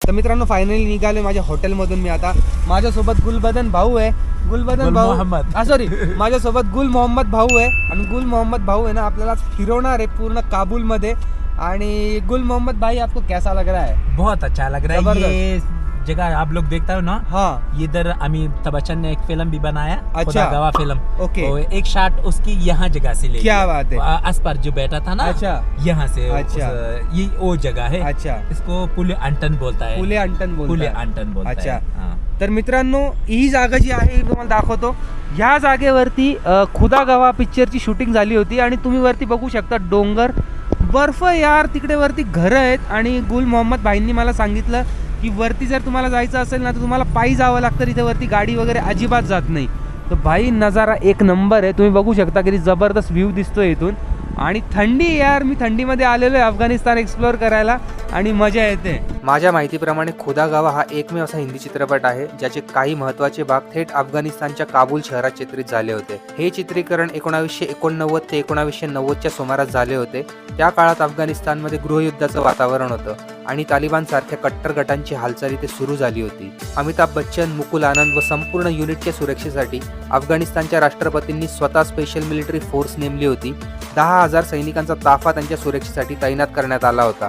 तर मित्रांनो फायनली निघाले माझ्या हॉटेलमधून मी आता. माझ्यासोबत गुलबदन भाऊ आहे. गुलबदन भाऊ सॉरी माझ्यासोबत गुल मोहम्मद भाऊ आहे. आणि गुल मोहम्मद भाऊ है ना आपल्याला फिरवणार आहे पूर्ण काबुलमध्ये. आणि गुल मोहम्मद भाई आपको कैसा लग रहा है? बहुत अच्छा लग रहा है. ये जगह आप लोग देखता हो ना. हाँ इधर अमिताभ बच्चन ने एक फिल्म भी बनाया. अच्छा. खुदा गवाह फिल्म. ओके. और एक शॉट उसकी यहाँ जगह से ले. क्या बात है. अस्पर जो बैठा था ना. अच्छा. यहाँ से. अच्छा. ये वो जगह है. अच्छा. इसको पुले अंटन बोलता है. पुले अंटन बोलता अच्छा. है. तर मित्रांनो ही जागा जी आहे ही तुम्हाला दाखवतो. ह्या जागेवरती खुदा गवाह पिक्चरची शूटिंग झाली होती. आणि तुम्ही वरती बघू शकता डोंगर, बर्फ यार, तिकडे वरती घरं आहेत. आणि गुल मोहम्मद भाईंनी मला सांगितलं की वरती जर तुम्हाला जायचं असेल ना तर तुम्हाला पायी जावं लागतं. इथे वरती गाडी वगैरे अजिबात जात नाही. तर भाई नजारा एक नंबर आहे. तुम्ही बघू शकता किती जबरदस्त व्ह्यू दिसतोय इथून. आणि थंडी यार, मी थंडीमध्ये आलेलो आहे अफगाणिस्तान एक्सप्लोअर करायला आणि मजा येते. माझ्या माहितीप्रमाणे खुदा गवाह हा एकमेव असा हिंदी चित्रपट आहे ज्याचे काही महत्त्वाचे भाग थेट अफगाणिस्तानच्या काबूल शहरात चित्रित झाले होते. हे चित्रीकरण 1989 ते 1990च्या सुमारास झाले होते. त्या काळात अफगाणिस्तानमध्ये गृहयुद्धाचं वातावरण होतं आणि तालिबान सारख्या कट्टर गटांची हालचाल इथे सुरू झाली होती. अमिताभ बच्चन, मुकुल आनंद व संपूर्ण युनिटच्या सुरक्षेसाठी अफगाणिस्तानच्या राष्ट्रपतींनी स्वतः स्पेशल मिलिटरी फोर्स नेमली होती. 10,000 सैनिकांचा ताफा त्यांच्या सुरक्षेसाठी तैनात करण्यात आला होता.